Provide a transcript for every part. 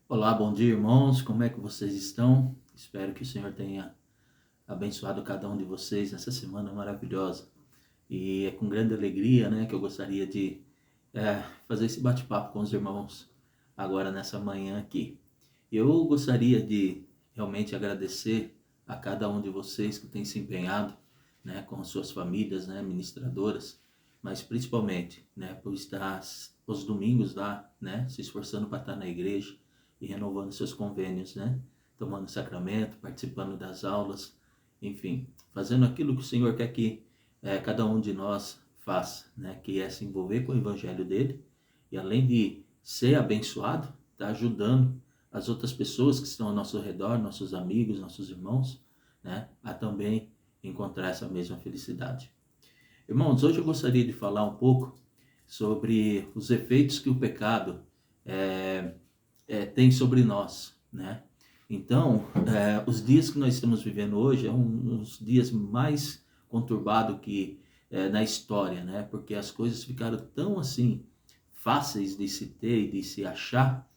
Olá, bom dia, irmãos. Como é que vocês estão? Espero que o Senhor tenha abençoado cada um de vocês nessa semana maravilhosa. E é com grande alegria, né, que eu gostaria de fazer esse bate-papo com os irmãos agora nessa manhã aqui. Eu gostaria de realmente agradecer a cada um de vocês que tem se empenhado, né, com as suas famílias, né, ministradoras, mas principalmente, né, por estar os domingos lá, né, se esforçando para estar na igreja e renovando seus convênios, né, tomando sacramento, participando das aulas, enfim, fazendo aquilo que o Senhor quer que cada um de nós faça, né, que é se envolver com o evangelho dele e além de ser abençoado, está ajudando as outras pessoas que estão ao nosso redor, nossos amigos, nossos irmãos, né, a também encontrar essa mesma felicidade. Irmãos, hoje eu gostaria de falar um pouco sobre os efeitos que o pecado tem sobre nós, né? Então, os dias que nós estamos vivendo hoje é um dos dias mais conturbados que na história, né? Porque as coisas ficaram tão assim fáceis de se ter e de se achar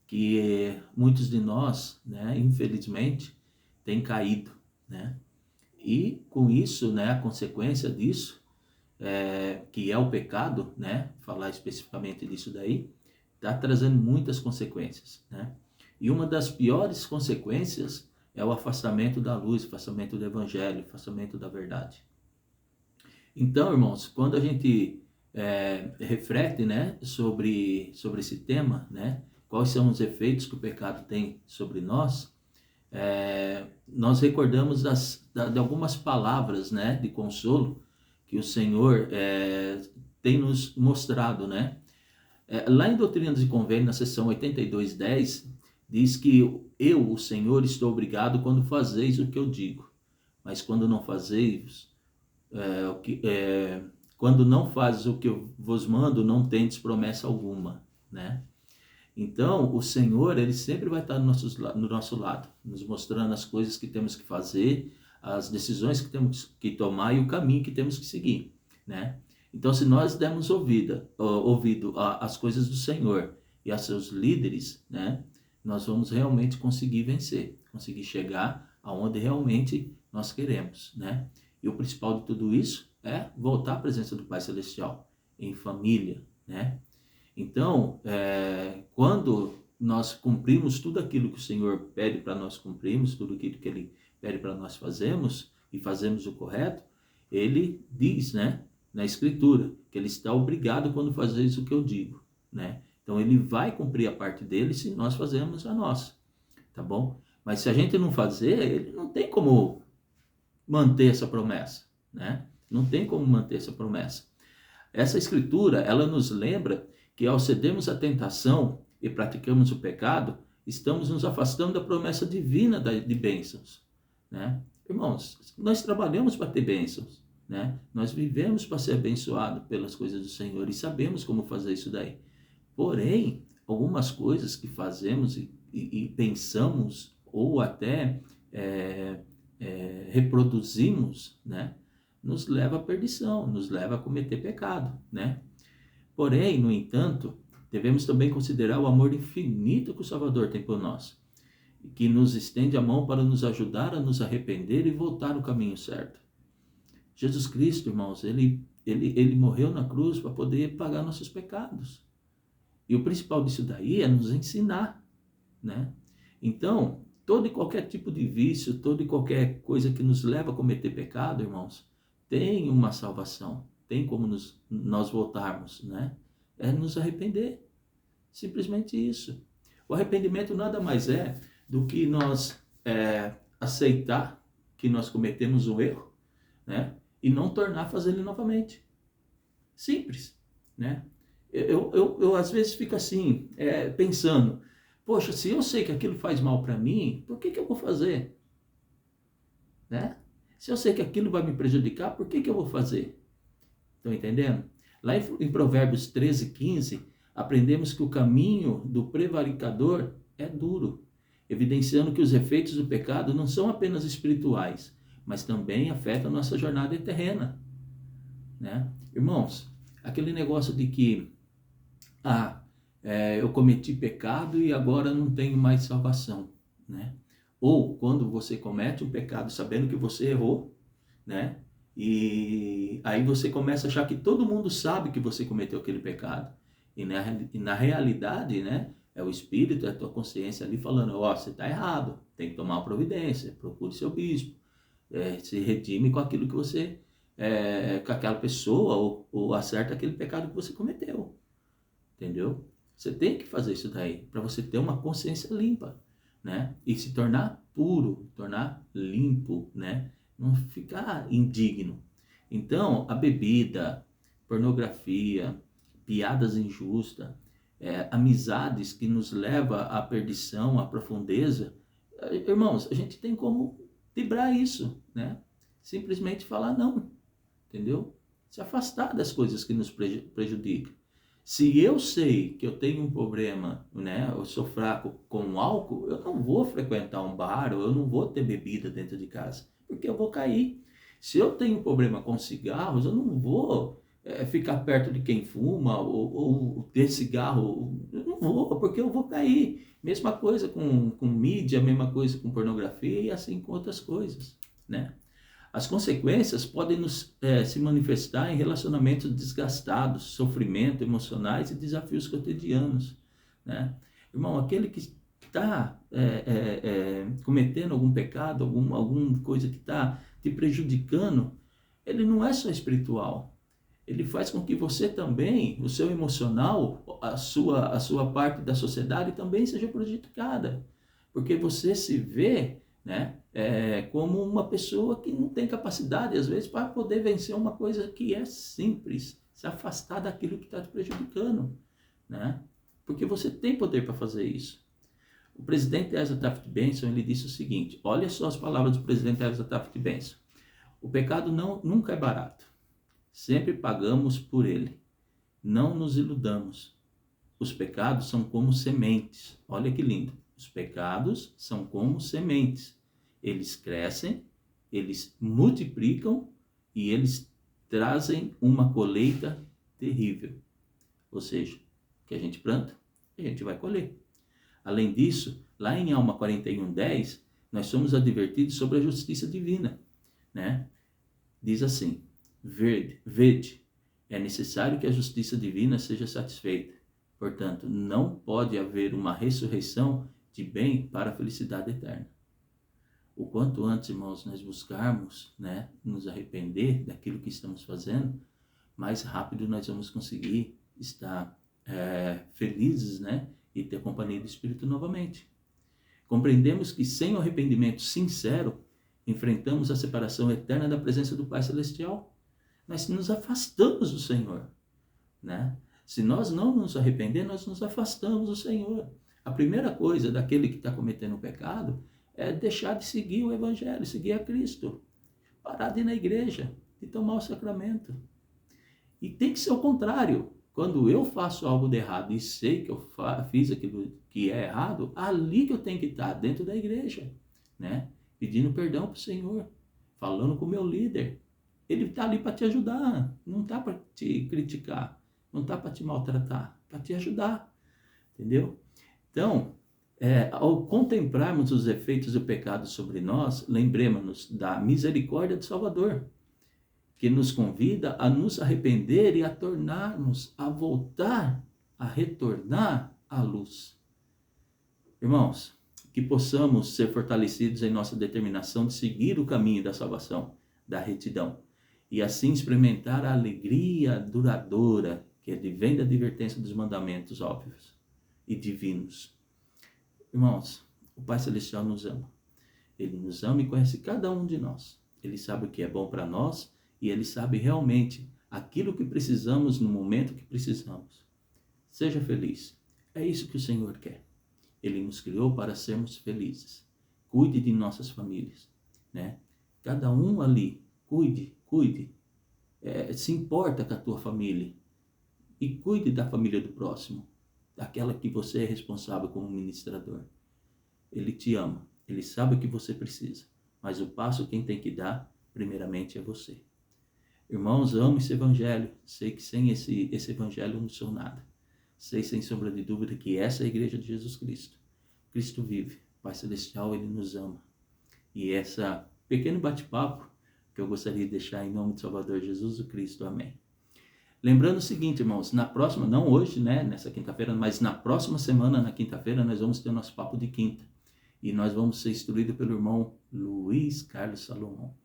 que muitos de nós, né, infelizmente, têm caído, né? E com isso, né, a consequência disso, que é o pecado, né, falar especificamente disso daí, está trazendo muitas consequências, né? E uma das piores consequências é o afastamento da luz, afastamento do evangelho, afastamento da verdade. Então, irmãos, quando a gente reflete, né, sobre esse tema, né, quais são os efeitos que o pecado tem sobre nós, nós recordamos de algumas palavras, né, de consolo que o Senhor tem nos mostrado, né? Lá em Doutrinas e Convênios, na seção 82:10, diz que eu, o Senhor, estou obrigado quando fazeis o que eu digo, mas quando não fazeis, quando não fazes o que eu vos mando, não tendes promessa alguma, né? Então, o Senhor, ele sempre vai estar no nosso lado, nos mostrando as coisas que temos que fazer, as decisões que temos que tomar e o caminho que temos que seguir, né? Então, se nós dermos ouvido às coisas do Senhor e a seus líderes, né, nós vamos realmente conseguir vencer, conseguir chegar aonde realmente nós queremos, né? E o principal de tudo isso é voltar à presença do Pai Celestial, em família, né? Então, quando nós cumprimos tudo aquilo que o Senhor pede para nós cumprirmos, tudo aquilo que Ele pede para nós fazermos e fazemos o correto, Ele diz, né, na Escritura, que Ele está obrigado quando fazeis o que eu digo, né? Então, Ele vai cumprir a parte dele se nós fazermos a nossa, tá bom? Mas se a gente não fazer, Ele não tem como manter essa promessa, né? Não tem como manter essa promessa. Essa escritura, ela nos lembra que ao cedermos à tentação e praticamos o pecado, estamos nos afastando da promessa divina de bênçãos, né? Irmãos, nós trabalhamos para ter bênçãos, né? Nós vivemos para ser abençoados pelas coisas do Senhor e sabemos como fazer isso daí. Porém, algumas coisas que fazemos e pensamos ou até reproduzimos, né, nos leva à perdição, nos leva a cometer pecado, né? Porém, no entanto, devemos também considerar o amor infinito que o Salvador tem por nós, que nos estende a mão para nos ajudar a nos arrepender e voltar ao caminho certo. Jesus Cristo, irmãos, ele morreu na cruz para poder pagar nossos pecados. E o principal disso daí é nos ensinar, né? Então, todo e qualquer tipo de vício, toda e qualquer coisa que nos leva a cometer pecado, irmãos, tem uma salvação, tem como nós voltarmos, né? É nos arrepender, simplesmente isso. O arrependimento nada mais é do que nós aceitar que nós cometemos o erro, né? E não tornar a fazer ele novamente. Simples, né? Eu às vezes fico assim, pensando, poxa, se eu sei que aquilo faz mal para mim, por que eu vou fazer? Né? Se eu sei que aquilo vai me prejudicar, por que eu vou fazer? Estão entendendo? Lá em Provérbios 13:15, aprendemos que o caminho do prevaricador é duro, evidenciando que os efeitos do pecado não são apenas espirituais, mas também afetam a nossa jornada terrena, né? Irmãos, aquele negócio de que eu cometi pecado e agora não tenho mais salvação, né? Ou quando você comete um pecado sabendo que você errou, né? E aí você começa a achar que todo mundo sabe que você cometeu aquele pecado. E na realidade, né? É o Espírito, é a tua consciência ali falando, ó, você está errado, tem que tomar uma providência, procure seu bispo, se redime com aquilo que você, com aquela pessoa, ou acerta aquele pecado que você cometeu, entendeu? Você tem que fazer isso daí, para você ter uma consciência limpa, né? E se tornar puro, tornar limpo, né? Não ficar indigno. Então, a bebida, pornografia, piadas injustas, amizades que nos levam à perdição, à profundeza, irmãos, a gente tem como livrar isso, né? Simplesmente falar não, entendeu? Se afastar das coisas que nos prejudicam. Se eu sei que eu tenho um problema, né, eu sou fraco com álcool, eu não vou frequentar um bar, ou eu não vou ter bebida dentro de casa, porque eu vou cair. Se eu tenho um problema com cigarros, eu não vou ficar perto de quem fuma, ou ter cigarro, eu não vou, porque eu vou cair. Mesma coisa com mídia, mesma coisa com pornografia e assim com outras coisas, né? As consequências podem se manifestar em relacionamentos desgastados, sofrimento emocionais e desafios cotidianos, né? Irmão, aquele que está cometendo algum pecado, alguma coisa que está te prejudicando, ele não é só espiritual. Ele faz com que você também, o seu emocional, a sua parte da sociedade também seja prejudicada. Porque você se vê, né, como uma pessoa que não tem capacidade, às vezes, para poder vencer uma coisa que é simples, se afastar daquilo que está te prejudicando, né? Porque você tem poder para fazer isso. O presidente Asa Taft Benson, ele disse o seguinte, olha só as palavras do presidente Asa Taft Benson: o pecado nunca é barato, sempre pagamos por ele, não nos iludamos. Os pecados são como sementes. Olha que lindo. Os pecados são como sementes. Eles crescem, eles multiplicam e eles trazem uma colheita terrível. Ou seja, o que a gente planta, a gente vai colher. Além disso, lá em Alma 41:10, nós somos advertidos sobre a justiça divina, né? Diz assim: vede, é necessário que a justiça divina seja satisfeita. Portanto, não pode haver uma ressurreição de bem para a felicidade eterna. O quanto antes, irmãos, nós buscarmos, né, nos arrepender daquilo que estamos fazendo, mais rápido nós vamos conseguir estar felizes, né, e ter a companhia do Espírito novamente. Compreendemos que sem o arrependimento sincero, enfrentamos a separação eterna da presença do Pai Celestial. Nós nos afastamos do Senhor, né? Se nós não nos arrepender, nós nos afastamos do Senhor. A primeira coisa daquele que está cometendo o pecado é deixar de seguir o Evangelho, seguir a Cristo. Parar de ir na igreja, de tomar o sacramento. E tem que ser o contrário. Quando eu faço algo de errado e sei que eu fiz aquilo que é errado, ali que eu tenho que estar, dentro da igreja, né? Pedindo perdão para o Senhor, falando com o meu líder. Ele está ali para te ajudar, não está para te criticar, não está para te maltratar, para te ajudar, entendeu? Então, ao contemplarmos os efeitos do pecado sobre nós, lembremos-nos da misericórdia do Salvador, que nos convida a nos arrepender e a tornarmos, a voltar, a retornar à luz. Irmãos, que possamos ser fortalecidos em nossa determinação de seguir o caminho da salvação, da retidão, e assim experimentar a alegria duradoura que advém da advertência dos mandamentos óbvios e divinos. Irmãos, o Pai Celestial nos ama. Ele nos ama e conhece cada um de nós. Ele sabe o que é bom para nós e Ele sabe realmente aquilo que precisamos no momento que precisamos. Seja feliz. É isso que o Senhor quer. Ele nos criou para sermos felizes. Cuide de nossas famílias, né? Cada um ali, cuide. Se importa com a tua família. E cuide da família do próximo, daquela que você é responsável como ministrador. Ele te ama, ele sabe o que você precisa, mas o passo quem tem que dar, primeiramente, é você. Irmãos, amo esse evangelho, sei que sem esse evangelho eu não sou nada. sei sem sombra de dúvida que essa é a igreja de Jesus Cristo. Cristo vive, Pai Celestial, Ele nos ama. E essa pequeno bate-papo que eu gostaria de deixar em nome de Salvador Jesus Cristo. Amém. Lembrando o seguinte, irmãos, na próxima, não hoje, né, nessa quinta-feira, mas na próxima semana, na quinta-feira, nós vamos ter o nosso papo de quinta. E nós vamos ser instruídos pelo irmão Luiz Carlos Salomão.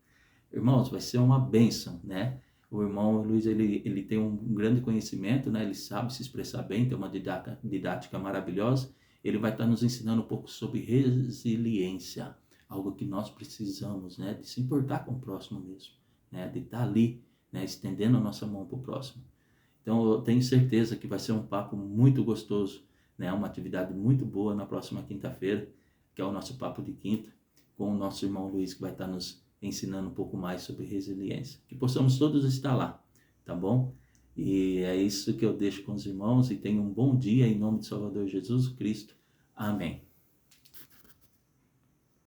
Irmãos, vai ser uma bênção, né? O irmão Luiz, ele tem um grande conhecimento, né? Ele sabe se expressar bem, tem uma didática maravilhosa. Ele vai estar nos ensinando um pouco sobre resiliência, algo que nós precisamos, né? De se importar com o próximo mesmo, né? De estar ali, né? Estendendo a nossa mão para o próximo. Então, eu tenho certeza que vai ser um papo muito gostoso, né? Uma atividade muito boa na próxima quinta-feira, que é o nosso papo de quinta, com o nosso irmão Luiz, que vai estar nos ensinando um pouco mais sobre resiliência. Que possamos todos estar lá, tá bom? E é isso que eu deixo com os irmãos, e tenham um bom dia em nome de Salvador Jesus Cristo. Amém.